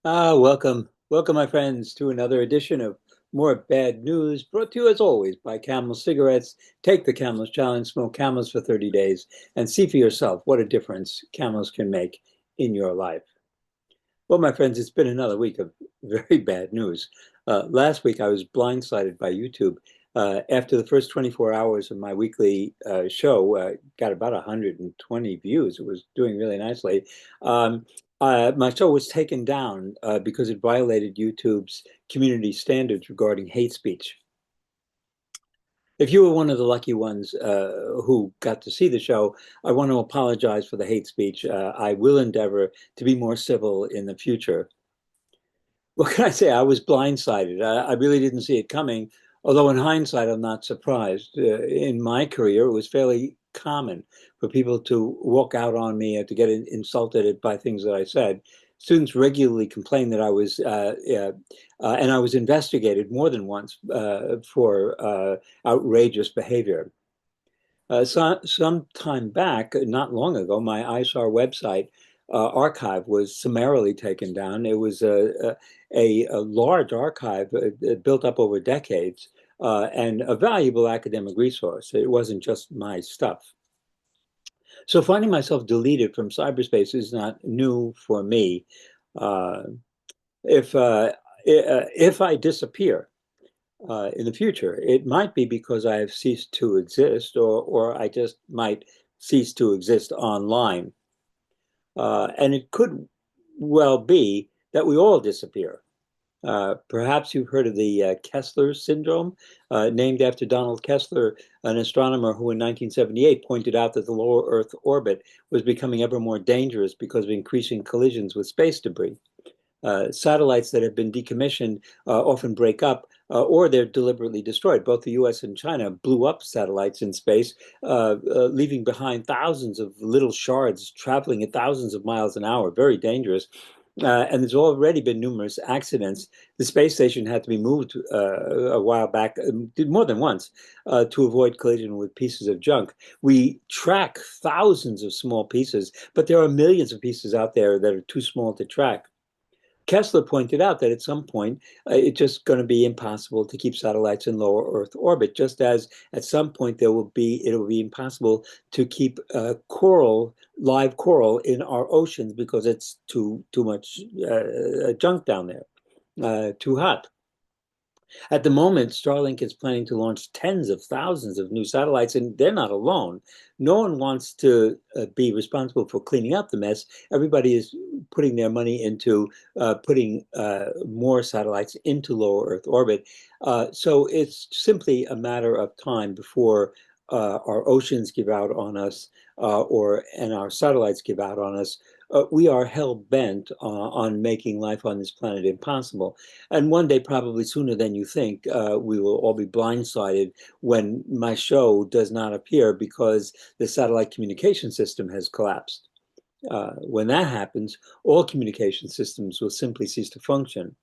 Welcome, my friends, to another edition of More Bad News, brought to you as always by Camel Cigarettes. Take the Camels Challenge, smoke Camels for 30 days, and see for yourself what a difference Camels can make in your life. Well, my friends, it's been another week of very bad news. Last week, I was blindsided by YouTube. After the first 24 hours of my weekly show, got about 120 views. It was doing really nicely. Um, my show was taken down because it violated YouTube's community standards regarding hate speech. If you were one of the lucky ones who got to see the show, I want to apologize for the hate speech. I will endeavor to be more civil in the future. What can I say? I was blindsided. I really didn't see it coming. Although in hindsight, I'm not surprised. In my career, it was fairly common for people to walk out on me or to get insulted by things that I said. Students regularly complained that and I was investigated more than once for outrageous behavior. Some time back, not long ago, my ISAR website archive was summarily taken down. It was a large archive built up over decades and a valuable academic resource. It wasn't just my stuff. So finding myself deleted from cyberspace is not new for me. Uh, if I disappear, in the future. It might be because I have ceased to exist, or I just might cease to exist online. And it could well be that we all disappear. Perhaps you've heard of the Kessler Syndrome, named after Donald Kessler, an astronomer who in 1978 pointed out that the lower Earth orbit was becoming ever more dangerous because of increasing collisions with space debris. Satellites that have been decommissioned often break up or they're deliberately destroyed. Both the US and China blew up satellites in space, leaving behind thousands of little shards traveling at thousands of miles an hour, very dangerous. And there's already been numerous accidents. The space station had to be moved a while back, more than once, to avoid collision with pieces of junk. We track thousands of small pieces, but there are millions of pieces out there that are too small to track. Kessler pointed out that at some point it's just going to be impossible to keep satellites in lower Earth orbit, just as at some point it will be impossible to keep live coral in our oceans because it's too much junk down there, too hot. At the moment, Starlink is planning to launch tens of thousands of new satellites, and they're not alone. No one wants to be responsible for cleaning up the mess. Everybody is putting their money into putting more satellites into lower Earth orbit. So it's simply a matter of time before our oceans give out on us, and our satellites give out on us. We are hell bent on making life on this planet impossible. And one day, probably sooner than you think, we will all be blindsided when my show does not appear because the satellite communication system has collapsed. When that happens, all communication systems will simply cease to function.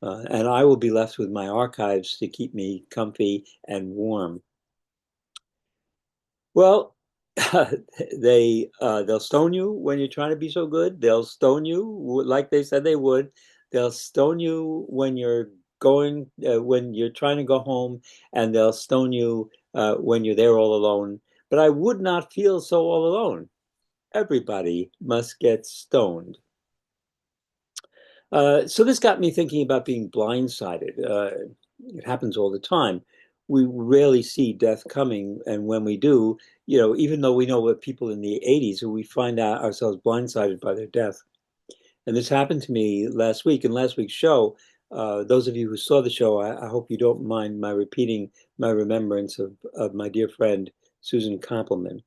And I will be left with my archives to keep me comfy and warm. Well, they'll stone you when you're trying to be so good. They'll stone you like they said they would. They'll stone you when you're trying to go home, and they'll stone you when you're there all alone. But I would not feel so all alone. Everybody must get stoned. So this got me thinking about being blindsided. It happens all the time. We rarely see death coming, and when we do, even though we know what people in the 80s who we find out ourselves blindsided by their death. And this happened to me last week. In last week's show, those of you who saw the show, I hope you don't mind my repeating my remembrance of my dear friend, Susan Koppelman.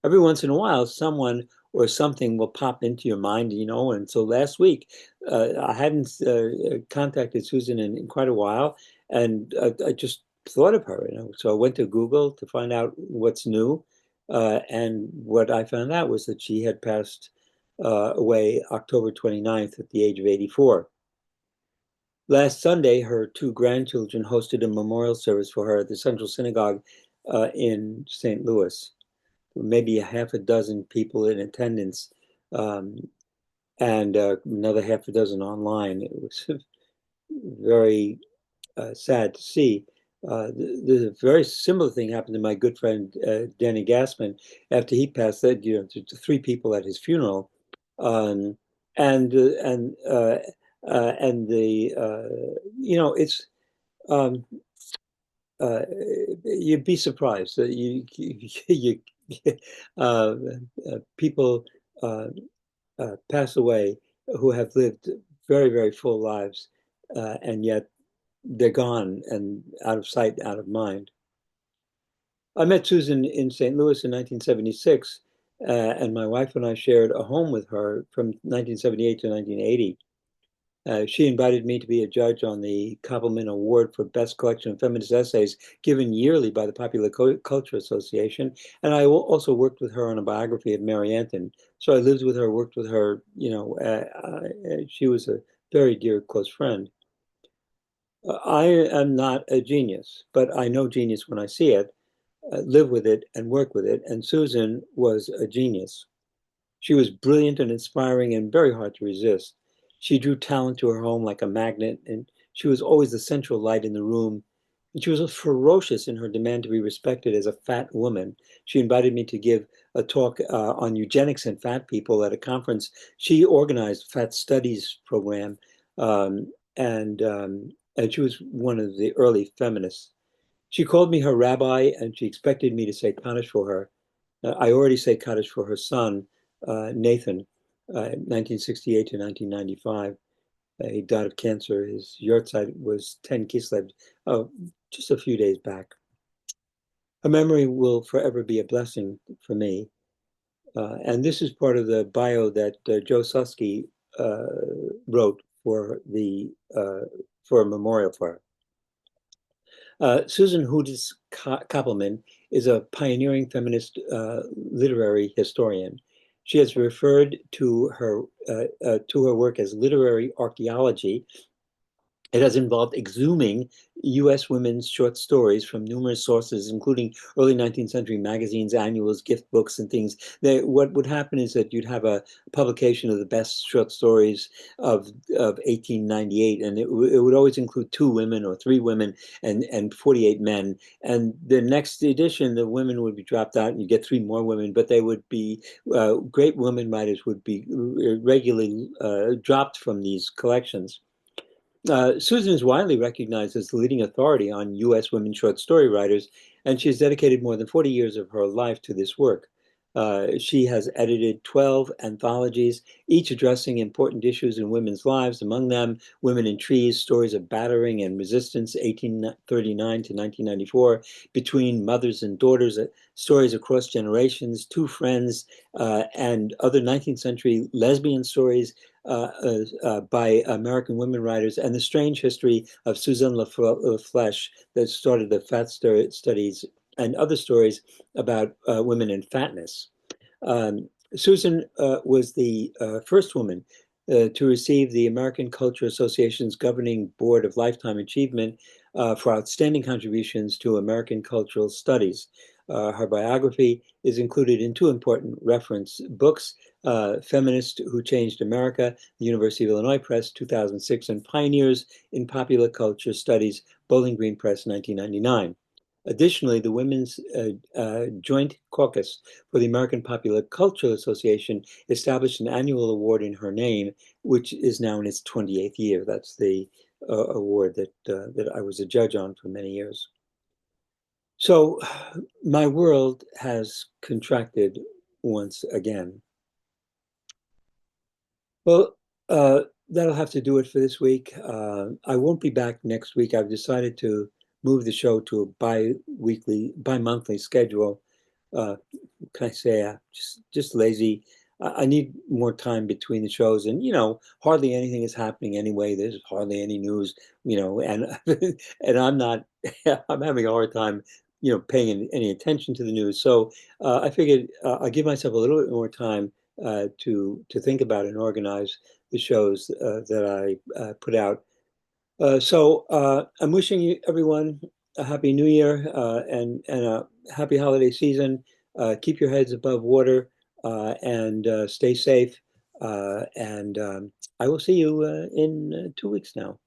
Every once in a while, someone or something will pop into your mind, And so last week, I hadn't contacted Susan in quite a while, and I just thought of her. So I went to Google to find out what's new, and what I found out was that she had passed away October 29th at the age of 84. Last Sunday, her two grandchildren hosted a memorial service for her at the Central Synagogue in St. Louis. Maybe a half a dozen people in attendance. Um, and another half a dozen online. It was very sad to see. The very similar thing happened to my good friend Danny Gassman after he passed. That to three people at his funeral, um, and uh, and uh, and the it's um, uh, you'd be surprised that you uh, people uh, pass away who have lived very full lives, and yet they're gone and out of sight, out of mind. I met Susan in St. Louis in 1976, and my wife and I shared a home with her from 1978 to 1980. She invited me to be a judge on the Koppelman Award for Best Collection of Feminist Essays, given yearly by the Popular Culture Association. And I also worked with her on a biography of Mary Anton. So I lived with her, worked with her. She was a very dear, close friend. I am not a genius, but I know genius when I see it, live with it, and work with it. And Susan was a genius. She was brilliant and inspiring and very hard to resist. She drew talent to her home like a magnet, and she was always the central light in the room. And she was ferocious in her demand to be respected as a fat woman. She invited me to give a talk on eugenics and fat people at a conference. She organized Fat Studies program, um, and um, and she was one of the early feminists. She called me her rabbi, and she expected me to say Kaddish for her. I already say Kaddish for her son, Nathan, 1968 to 1995. He died of cancer. His yahrzeit was 10 Kislev, oh, just a few days back. Her memory will forever be a blessing for me. And this is part of the bio that Joe Susky wrote for a memorial for her. Susan Koppelman is a pioneering feminist literary historian. She has referred to her work as literary archaeology. It has involved exhuming U.S. women's short stories from numerous sources, including early 19th century magazines, annuals, gift books, and things. What would happen is that you'd have a publication of the best short stories of 1898, and it would always include two women or three women and 48 men. And the next edition, the women would be dropped out, and you get three more women, but they would be great women writers would be regularly dropped from these collections. Susan is widely recognized as the leading authority on U.S. women short story writers, and she has dedicated more than 40 years of her life to this work. She has edited 12 anthologies, each addressing important issues in women's lives, among them Women in Trees, Stories of Battering and Resistance, 1839 to 1994, Between Mothers and Daughters, Stories Across Generations, Two Friends, and other 19th century lesbian stories, by American women writers, and the strange history of Suzanne Lafleche that started the fat studies, and other stories about women and fatness. Susan was the first woman to receive the American Culture Association's governing board of lifetime achievement for outstanding contributions to American cultural studies. Her biography is included in two important reference books, Feminist Who Changed America, the University of Illinois Press, 2006, and Pioneers in Popular Culture Studies, Bowling Green Press, 1999. Additionally, the Women's Joint Caucus for the American Popular Culture Association established an annual award in her name, which is now in its 28th year. That's the award that I was a judge on for many years. So my world has contracted once again. Well, that'll have to do it for this week. I won't be back next week. I've decided to move the show to a bi-monthly schedule. Can I say just lazy? I need more time between the shows, and hardly anything is happening anyway. There's hardly any news, and and I'm not. I'm having a hard time, paying any attention to the news. So I figured I'll give myself a little bit more time to think about and organize the shows that I put out. So I'm wishing you everyone a happy New Year and a happy holiday season. Keep your heads above water and stay safe. And I will see you in 2 weeks now.